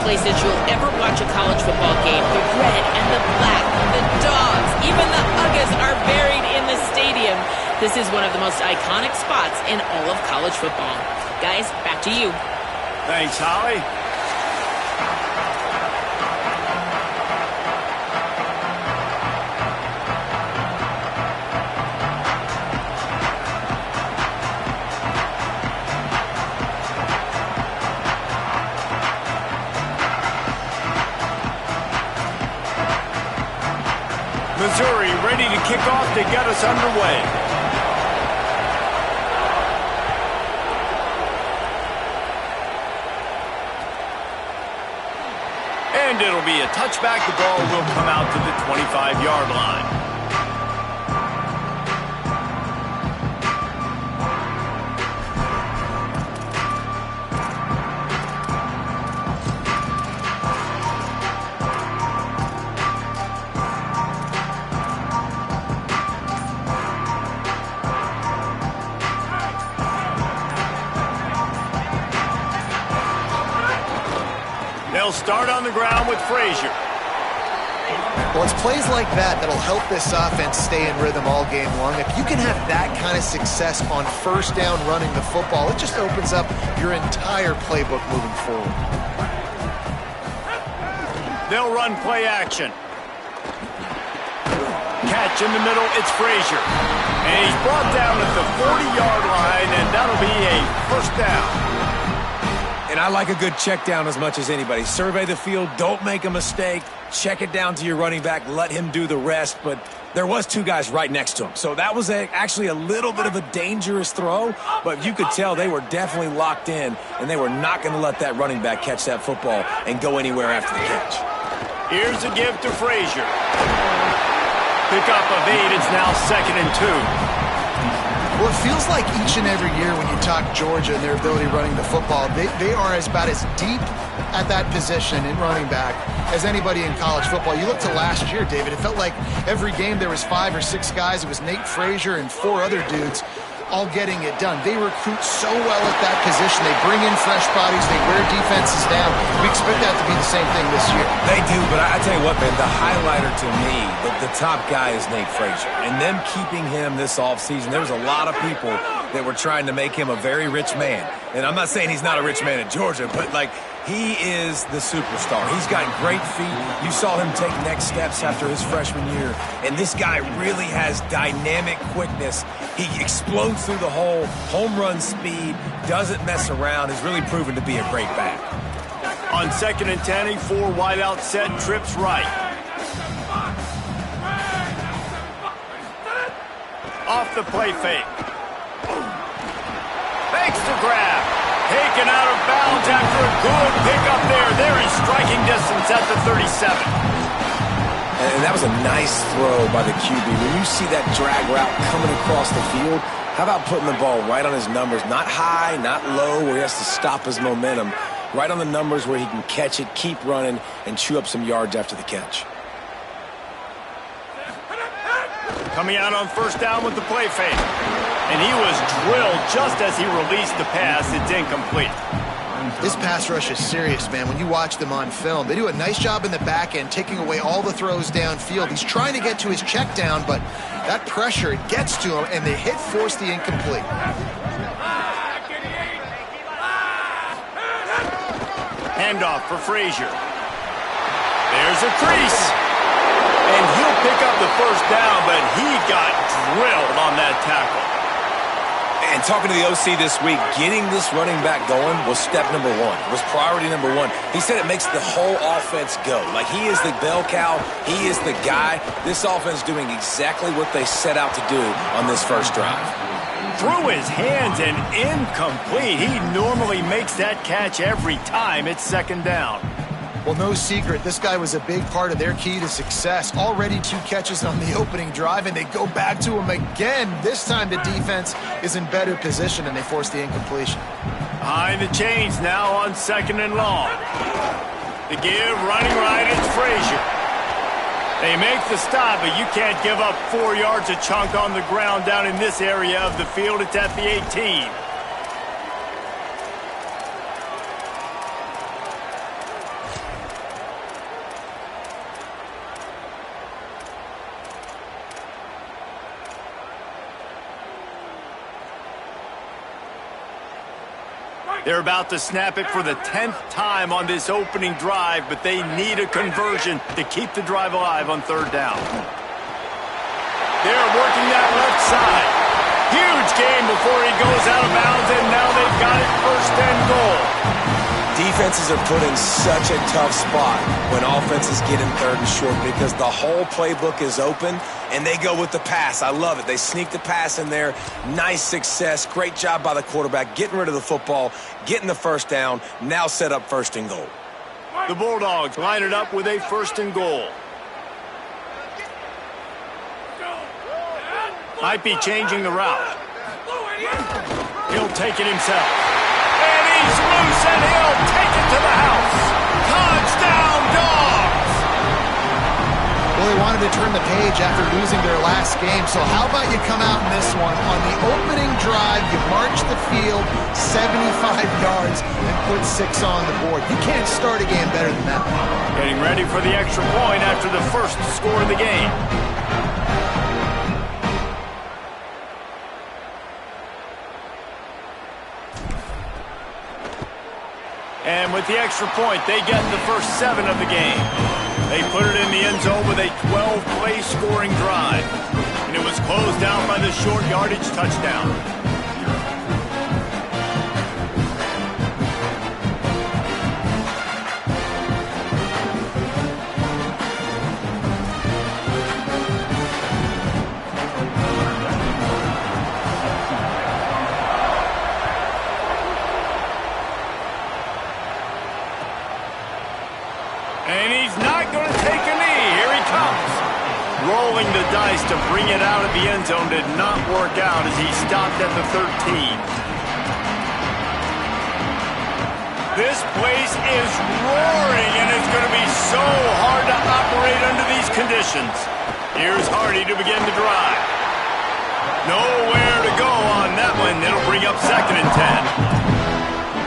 places you'll ever watch a college football game. The red and the black, the dogs, even the Uggas are buried in the stadium. This is one of the most iconic spots in all of college football. Guys, back to you. Thanks, Holly. Missouri ready to kick off to get us underway. And it'll be a touchback. The ball will come out to the 25-yard line. They'll start on the ground with Frazier. Well, it's plays like that that'll help this offense stay in rhythm all game long. If you can have that kind of success on first down running the football, it just opens up your entire playbook moving forward. They'll run play action. Catch in the middle, it's Frazier. And he's brought down at the 40-yard line, and that'll be a first down. And I like a good check down as much as anybody. Survey the field, don't make a mistake, check it down to your running back, let him do the rest. But there was two guys right next to him. So that was actually a little bit of a dangerous throw, but you could tell they were definitely locked in, and they were not going to let that running back catch that football and go anywhere after the catch. Here's a give to Frazier. Pickup of 8, it's now 2nd and 2. Well, it feels like each and every year when you talk Georgia and their ability running the football, they are about as deep at that position in running back as anybody in college football. You look to last year, David, it felt like every game there was 5 or 6 guys. It was Nate Frazier and 4 other dudes all getting it done. They recruit so well at that position. They bring in fresh bodies. They wear defenses down. We expect that to be the same thing this year. They do, but I tell you what, man, the highlighter to me, the top guy is Nate Frazier. And them keeping him this offseason, there was a lot of people that were trying to make him a very rich man. And I'm not saying he's not a rich man in Georgia, but, like, he is the superstar. He's got great feet. You saw him take next steps after his freshman year. And this guy really has dynamic quickness. He explodes through the hole, home run speed, doesn't mess around. He's really proven to be a great back. On 2nd and 10, a 4 wide out set, trips right. Off the play fake. Fakes to grab. Taken out of bounds after a good pickup there. They're in striking distance at the 37. And that was a nice throw by the QB. When you see that drag route coming across the field, how about putting the ball right on his numbers? Not high, not low, where he has to stop his momentum. Right on the numbers where he can catch it, keep running, and chew up some yards after the catch. Coming out on first down with the play fake. And he was drilled just as he released the pass. It's incomplete. This pass rush is serious, man. When you watch them on film, they do a nice job in the back end, taking away all the throws downfield. He's trying to get to his check down, but that pressure, it gets to him, and the hit forced the incomplete. Handoff for Frazier. There's a crease. And he'll pick up the first down, but he got drilled on that tackle. And talking to the OC this week, getting this running back going was step number 1. It was priority number 1. He said it makes the whole offense go. Like, he is the bell cow. He is the guy. This offense doing exactly what they set out to do on this first drive. Through his hands and incomplete. He normally makes that catch every time. It's 2nd down. Well, no secret, this guy was a big part of their key to success. Already 2 catches on the opening drive, and they go back to him again. This time the defense is in better position, and they force the incompletion. Behind the chains now on 2nd and long. The give, running right, it's Frazier. They make the stop, but you can't give up 4 yards a chunk on the ground down in this area of the field. It's at the 18. They're about to snap it for the 10th time on this opening drive, but they need a conversion to keep the drive alive on third down. They're working that left side. Huge gain before he goes out of bounds, and now they've got it first and goal. Defenses are put in such a tough spot when offenses get in third and short because the whole playbook is open and they go with the pass. I love it. They sneak the pass in there. Nice success. Great job by the quarterback getting rid of the football, getting the first down, now set up first and goal. The Bulldogs line it up with a first and goal. Might be changing the route. He'll take it himself. And he's loose, and he'll take it to the house. Touchdown, Dogs! Well, they wanted to turn the page after losing their last game, so how about you come out in this one? On the opening drive, you march the field 75 yards and put 6 on the board. You can't start a game better than that. Getting ready for the extra point after the first score of the game. And with the extra point, they get the first 7 of the game. They put it in the end zone with a 12-play scoring drive. And it was closed out by the short yardage touchdown. And he's not going to take a knee. Here he comes. Rolling the dice to bring it out of the end zone did not work out as he stopped at the 13. This place is roaring, and it's going to be so hard to operate under these conditions. Here's Hardy to begin the drive. Nowhere to go on that one. It'll bring up 2nd and 10.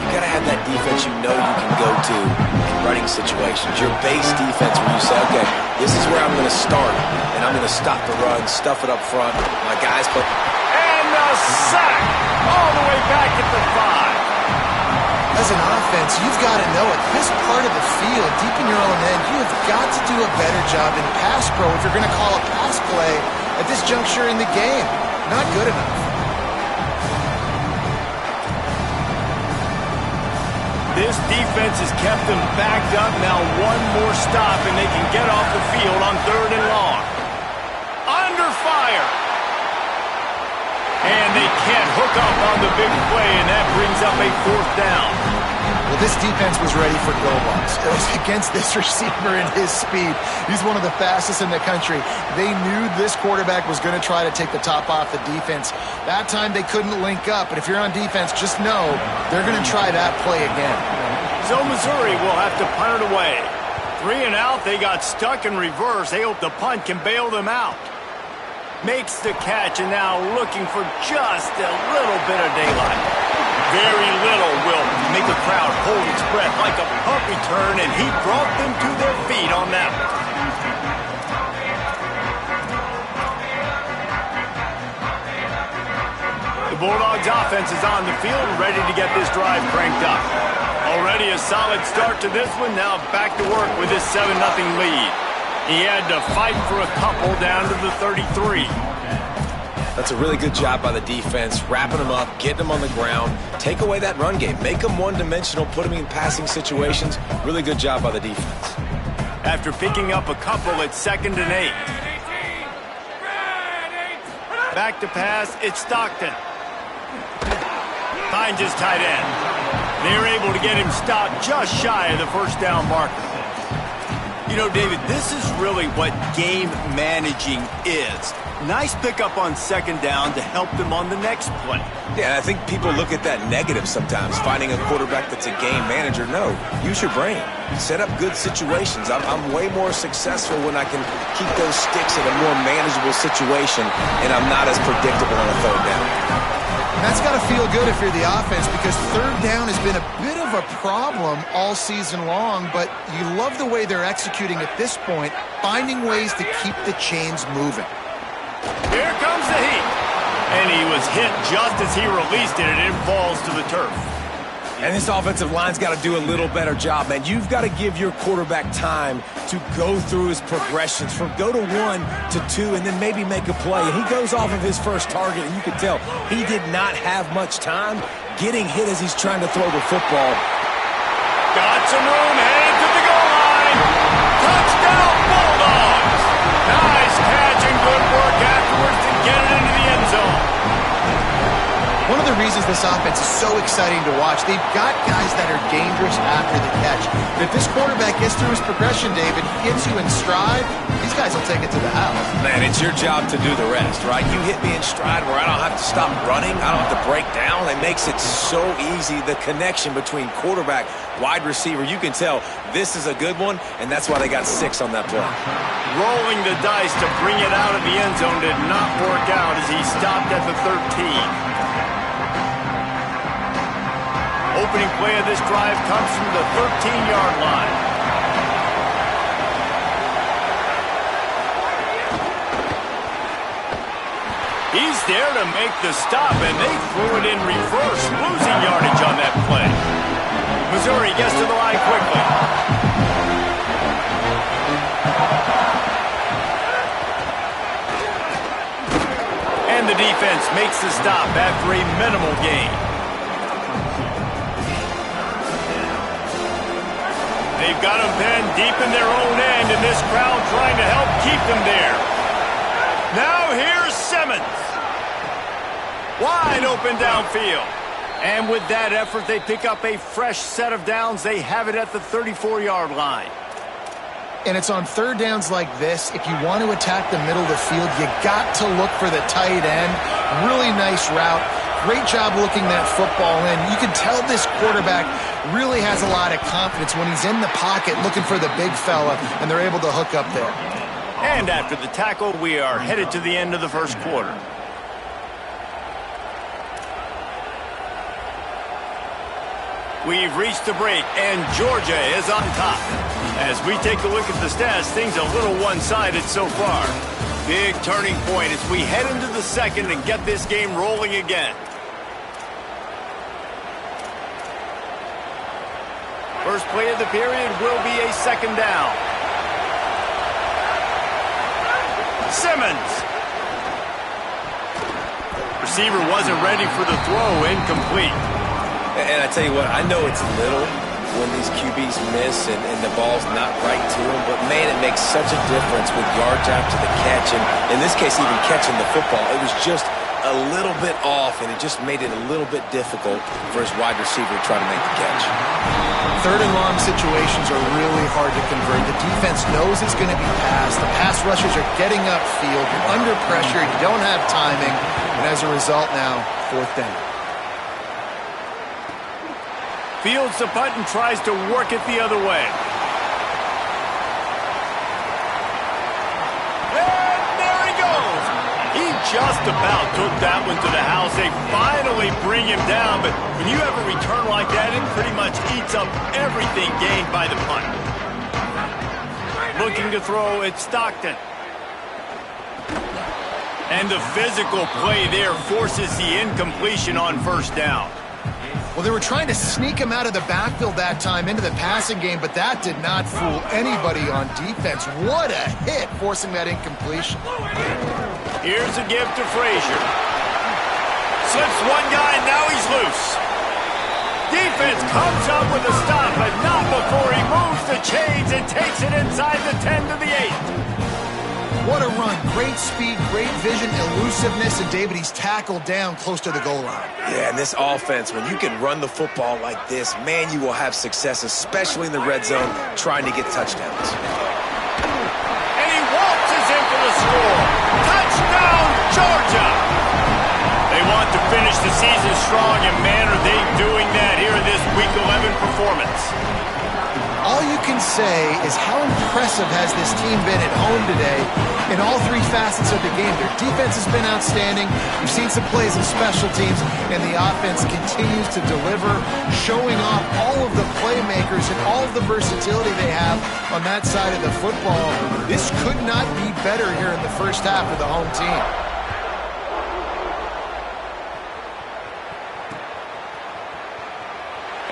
You got to have that defense you know you can go to in running situations. Your base defense where you say, okay, this is where I'm going to start, and I'm going to stop the run, stuff it up front. My guys play. And a sack all the way back at the 5. As an offense, you've got to know at this part of the field, deep in your own end, you have got to do a better job in pass pro if you're going to call a pass play at this juncture in the game. Not good enough. This defense has kept them backed up. Now one more stop, and they can get off the field on 3rd and long. Under fire. And they can't hook up on the big play, and that brings up a 4th down. Well, this defense was ready for go-balls. It was against this receiver and his speed. He's one of the fastest in the country. They knew this quarterback was going to try to take the top off the defense. That time they couldn't link up, but if you're on defense, just know they're going to try that play again. So Missouri will have to punt it away. 3 and out, they got stuck in reverse. They hope the punt can bail them out. Makes the catch, and now looking for just a little bit of daylight. Very little will make the crowd hold its breath like a punt return, and he brought them to their feet on that one. The Bulldogs offense is on the field, ready to get this drive cranked up. Already a solid start to this one, now back to work with this 7-0 lead. He had to fight for a couple down to the 33. That's a really good job by the defense, wrapping them up, getting them on the ground, take away that run game, make them one-dimensional, put them in passing situations. Really good job by the defense. After picking up a couple at 2nd and 8. Back to pass, it's Stockton. Finds his tight end. They're able to get him stopped just shy of the first down marker. You know, David, this is really what game managing is. Nice pickup on 2nd down to help them on the next play. Yeah, I think people look at that negative sometimes, finding a quarterback that's a game manager. No, use your brain. Set up good situations. I'm way more successful when I can keep those sticks in a more manageable situation, and I'm not as predictable on a 3rd down. And that's got to feel good if you're the offense, because 3rd down has been a bit of a problem all season long, but you love the way they're executing at this point, finding ways to keep the chains moving. Here comes the heat. And he was hit just as he released it, and it falls to the turf. And this offensive line's got to do a little better job, man. You've got to give your quarterback time to go through his progressions from go to 1 to 2 and then maybe make a play. And he goes off of his first target, and you can tell he did not have much time getting hit as he's trying to throw the football. Got some room, headed to the goal line. Touchdown, Bulldogs! Nice catch and good work afterwards to get it into the end zone. One of the reasons this offense is so exciting to watch, they've got guys that are dangerous after the catch. But if this quarterback gets through his progression, David, gets you in stride, these guys will take it to the house. Man, it's your job to do the rest, right? You hit me in stride where I don't have to stop running. I don't have to break down. It makes it so easy. The connection between quarterback, wide receiver, you can tell this is a good one, and that's why they got 6 on that play. Rolling the dice to bring it out of the end zone did not work out as he stopped at the 13. Opening play of this drive comes from the 13-yard line. He's there to make the stop, and they threw it in reverse, losing yardage on that play. Missouri gets to the line quickly. And the defense makes the stop after a minimal gain. They've got them pinned deep in their own end, and this crowd trying to help keep them there. Now here's Simmons. Wide open downfield. And with that effort, they pick up a fresh set of downs. They have it at the 34-yard line. And it's on third downs like this. If you want to attack the middle of the field, you got to look for the tight end. Really nice route. Great job looking that football in. You can tell this quarterback really has a lot of confidence when he's in the pocket looking for the big fella, and they're able to hook up there. And after the tackle, we are headed to the end of the first quarter. We've reached the break, and Georgia is on top. As we take a look at the stats, things a little one-sided so far. Big turning point as we head into the second and get this game rolling again. First play of the period will be a second down. Simmons. Receiver wasn't ready for the throw, incomplete. And I tell you what, I know it's little when these QBs miss and the ball's not right to them, but man, it makes such a difference with yards after the catch. And in this case, even catching the football, it was just a little bit off, and it just made it a little bit difficult for his wide receiver to try to make the catch. Third and long situations are really hard to convert. The defense knows it's going to be passed. The pass rushers are getting upfield. You're under pressure. You don't have timing. And as a result now, fourth down. Fields the punt and tries to work it the other way. And there he goes. He just about took that one to the house. They finally bring him down, but when you have a return like that, it pretty much eats up everything gained by the punt. Looking to throw, it's Stockton. And the physical play there forces the incompletion on first down. Well, they were trying to sneak him out of the backfield that time into the passing game, but that did not fool anybody on defense. What a hit, forcing that incompletion. Here's a give to Frazier. Slips one guy, now he's loose. Defense comes up with a stop, but not before he moves the chains and takes it inside the 10 to the 8. What a run. Great speed, great vision, elusiveness, and David, he's tackled down close to the goal line. Yeah, and this offense, when you can run the football like this, man, you will have success, especially in the red zone, trying to get touchdowns. And he waltzes in for the score. Touchdown, Georgia! They want to finish the season strong, and man, are they doing that here in this Week 11 performance. All you can say is how impressive has this team been at home today in all three facets of the game. Their defense has been outstanding. We've seen some plays in special teams, and the offense continues to deliver, showing off all of the playmakers and all of the versatility they have on that side of the football. This could not be better here in the first half of the home team.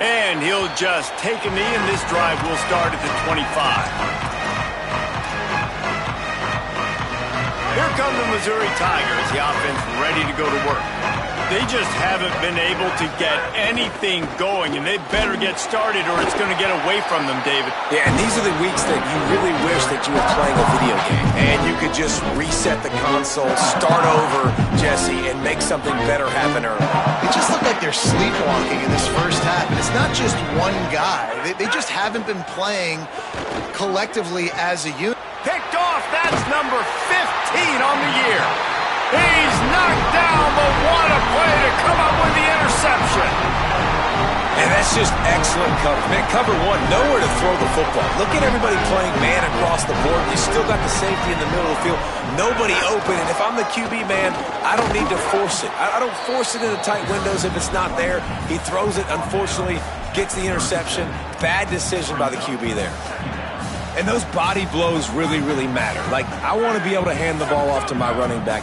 And he'll just take a knee, and this drive will start at the 25. Here come the Missouri Tigers, the offense ready to go to work. They just haven't been able to get anything going, and they better get started or it's going to get away from them, David. Yeah, and these are the weeks that you really wish that you were playing a video game and you could just reset the console, start over, Jesse, and make something better happen early. They just look like they're sleepwalking in this first half, and it's not just one guy. They just haven't been playing collectively as a unit. Picked off, that's number 15 on the year. He's knocked down, but what a play to come up with the interception. And that's just excellent coverage. Man, cover one, nowhere to throw the football. Look at everybody playing man across the board. You still got the safety in the middle of the field. Nobody open, and if I'm the QB, man, I don't need to force it. I don't force it into tight windows if it's not there. He throws it, unfortunately, gets the interception. Bad decision by the QB there. And those body blows really, really matter. Like, I want to be able to hand the ball off to my running back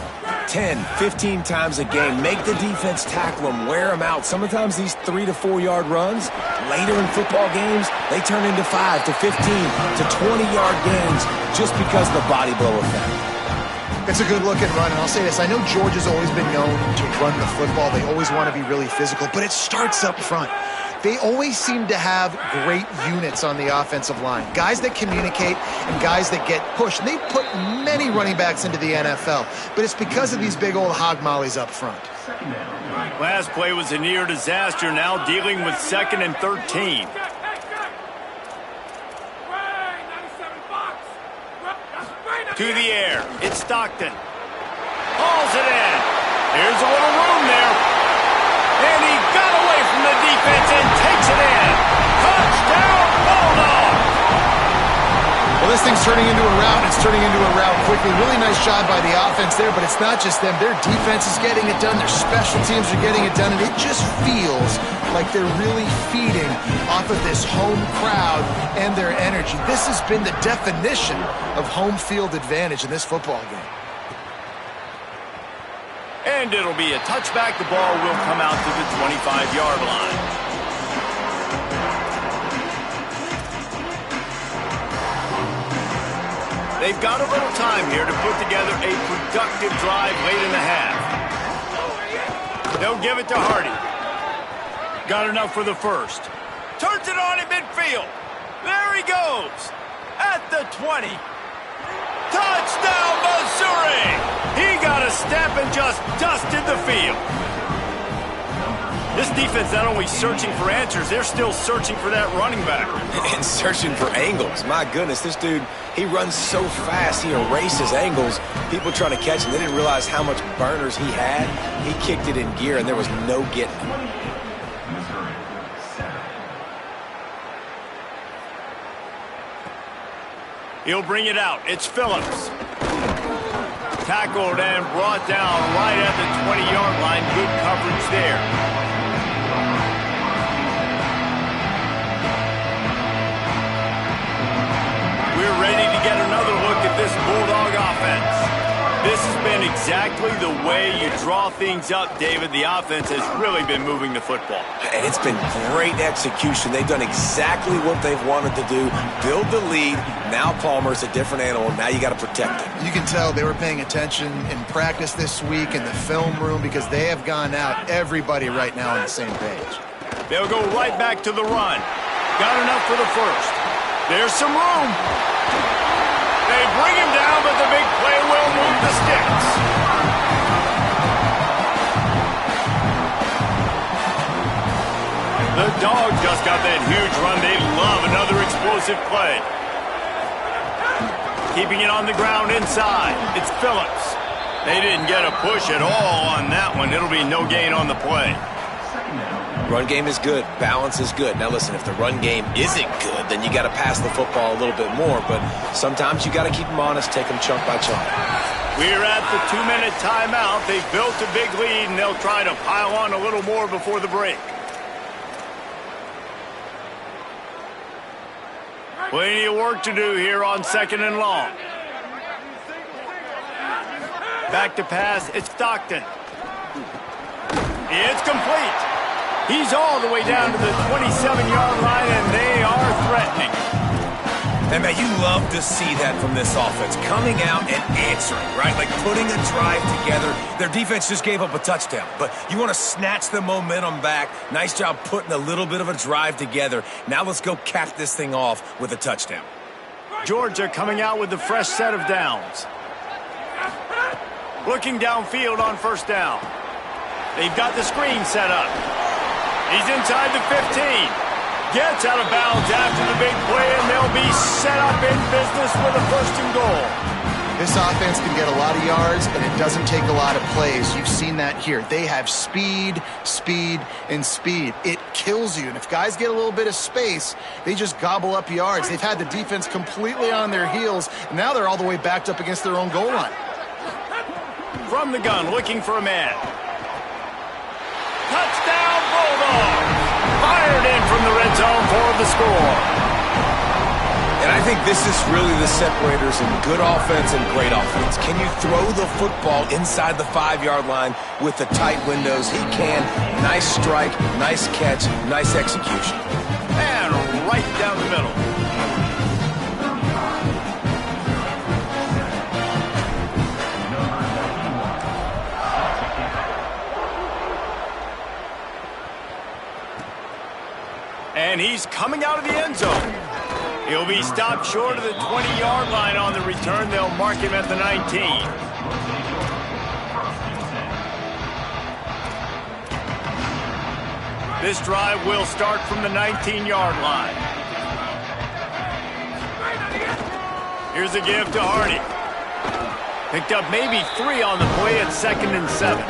10, 15 times a game. Make the defense tackle them, wear them out. Sometimes these 3 to 4 yard runs, later in football games, they turn into 5 to 15 to 20-yard gains just because of the body blow effect. It's a good-looking run, and I'll say this. I know Georgia's always been known to run the football. They always want to be really physical, but it starts up front. They always seem to have great units on the offensive line. Guys that communicate and guys that get pushed. And they put many running backs into the NFL, but it's because of these big old hog mollies up front. Last play was a near disaster, now dealing with 2nd and 13. To the air, it's Stockton. Hauls it in. Here's a little room there. And he got away from the defense and takes it in. Touchdown, Bulldog! Well, this thing's turning into a rout, and it's turning into a rout quickly. Really nice job by the offense there, but it's not just them. Their defense is getting it done. Their special teams are getting it done, and it just feels like they're really feeding off of this home crowd and their energy. This has been the definition of home field advantage in this football game. And it'll be a touchback. The ball will come out to the 25-yard line. They've got a little time here to put together a productive drive late in the half. They'll give it to Hardy. Got enough for the first. Turns it on in midfield. There he goes. At the 20. Touchdown, Missouri! He got a step and just dusted the field. This defense not only searching for answers, they're still searching for that running back. And searching for angles. My goodness, this dude, he runs so fast, he erases angles. People trying to catch him, they didn't realize how much burners he had. He kicked it in gear, and there was no getting him. He'll bring it out. It's Phillips. Tackled and brought down right at the 20-yard line. Good coverage there. We're ready to get another look at this Bulldog offense. This has been exactly the way you draw things up, David. The offense has really been moving the football. And it's been great execution. They've done exactly what they've wanted to do. Build the lead. Now Palmer's a different animal. Now you got to protect him. You can tell they were paying attention in practice this week in the film room because they have gone out, everybody right now on the same page. They'll go right back to the run. Got enough for the first. There's some room. They bring him down, but the big play will move the sticks. The Dogs just got that huge run. They love another explosive play. Keeping it on the ground inside. It's Phillips. They didn't get a push at all on that one. It'll be no gain on the play. Run game is good. Balance is good. Now listen, if the run game isn't good, then you got to pass the football a little bit more. But sometimes you got to keep them honest, take them chunk by chunk. We're at the 2-minute timeout. They've built a big lead, and they'll try to pile on a little more before the break. Plenty of work to do here on 2nd and long. Back to pass. It's Stockton. It's complete. He's all the way down to the 27-yard line, and they are threatening. And, man, you love to see that from this offense, coming out and answering, right? Like putting a drive together. Their defense just gave up a touchdown, but you want to snatch the momentum back. Nice job putting a little bit of a drive together. Now let's go cap this thing off with a touchdown. Georgia coming out with a fresh set of downs. Looking downfield on first down. They've got the screen set up. He's inside the 15. Gets out of bounds after the big play, and they'll be set up in business with a 1st and goal. This offense can get a lot of yards, and it doesn't take a lot of plays. You've seen that here. They have speed, speed, and speed. It kills you. And if guys get a little bit of space, they just gobble up yards. They've had the defense completely on their heels, and now they're all the way backed up against their own goal line. From the gun, looking for a man. Touchdown, Bulldogs! Fired in from the red zone for the score. And I think this is really the separators in good offense and great offense. Can you throw the football inside the 5-yard line with the tight windows? He can. Nice strike, nice catch, nice execution. And right down the middle. And he's coming out of the end zone. He'll be stopped short of the 20-yard line on the return. They'll mark him at the 19. This drive will start from the 19-yard line. Here's a give to Hardy. Picked up maybe 3 on the play at 2nd and 7.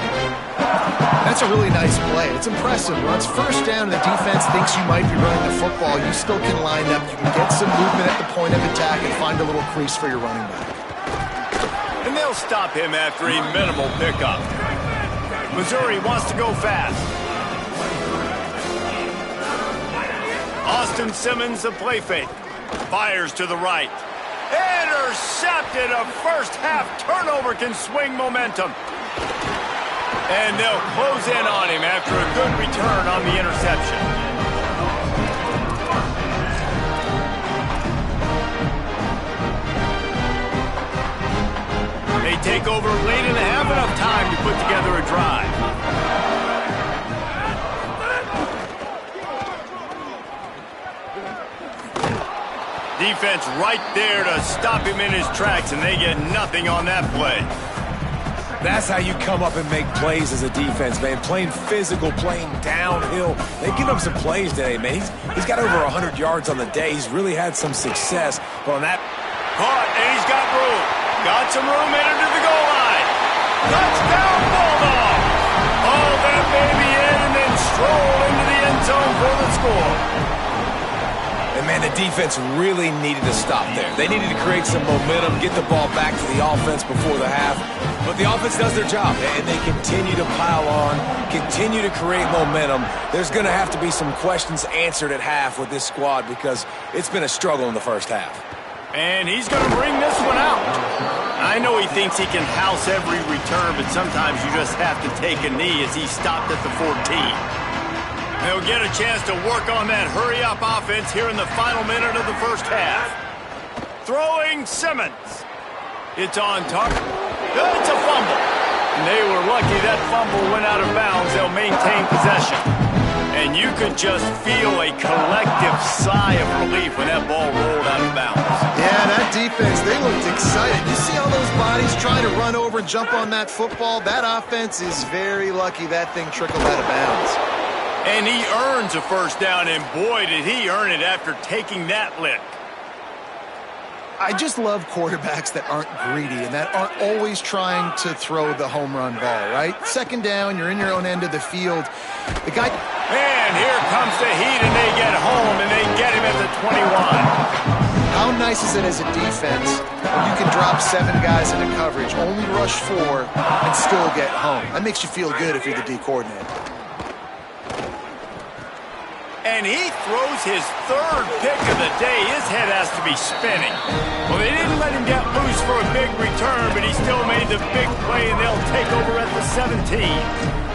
That's a really nice play. It's impressive. Once first down and the defense thinks you might be running the football, you still can line up. You can get some movement at the point of attack and find a little crease for your running back. And they'll stop him after a minimal pickup. Missouri wants to go fast. Austin Simmons, the play fake. Fires to the right. Intercepted. A first-half turnover can swing momentum. And they'll close in on him after a good return on the interception. They take over late and have enough time to put together a drive. Defense right there to stop him in his tracks, and they get nothing on that play. That's how you come up and make plays as a defense, man. Playing physical, playing downhill. They've given him some plays today, man. He's got over 100 yards on the day. He's really had some success. But on that... Caught, and he's got room. Got some room into the goal line. Touchdown, Bulldogs! Haul that baby in and then stroll into the end zone for the score. And, man, the defense really needed to stop there. They needed to create some momentum, get the ball back to the offense before the half. But the offense does their job, and they continue to pile on, continue to create momentum. There's going to have to be some questions answered at half with this squad because it's been a struggle in the first half. And he's going to bring this one out. I know he thinks he can house every return, but sometimes you just have to take a knee as he stopped at the 14. They'll get a chance to work on that hurry-up offense here in the final minute of the first half. Throwing Simmons. It's on target. It's a fumble. And they were lucky that fumble went out of bounds. They'll maintain possession. And you could just feel a collective sigh of relief when that ball rolled out of bounds. Yeah, that defense, they looked excited. You see all those bodies trying to run over and jump on that football? That offense is very lucky that thing trickled out of bounds. And he earns a first down, and boy, did he earn it after taking that lick. I just love quarterbacks that aren't greedy and that aren't always trying to throw the home run ball, right? Second down, you're in your own end of the field. The guy... And here comes the heat, and they get home, and they get him at the 21. How nice is it as a defense when you can drop 7 guys into coverage, only rush 4, and still get home? That makes you feel good if you're the D coordinator. And he throws his 3rd pick of the day. His head has to be spinning. Well, they didn't let him get loose for a big return, but he still made the big play, and they'll take over at the 17.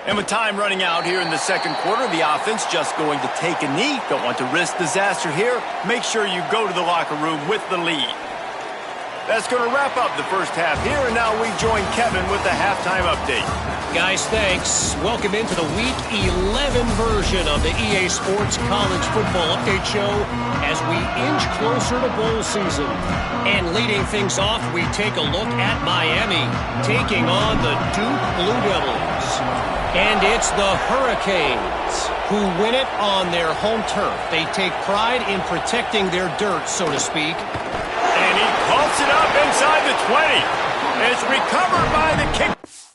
And with time running out here in the second quarter, the offense just going to take a knee. Don't want to risk disaster here. Make sure you go to the locker room with the lead. That's going to wrap up the first half here, and now we join Kevin with the halftime update. Guys, thanks. Welcome into the Week 11 version of the EA Sports College Football Update Show as we inch closer to bowl season. And leading things off, we take a look at Miami taking on the Duke Blue Devils. And it's the Hurricanes who win it on their home turf. They take pride in protecting their dirt, so to speak. And he pumps it up inside the 20. It's recovered by the kick.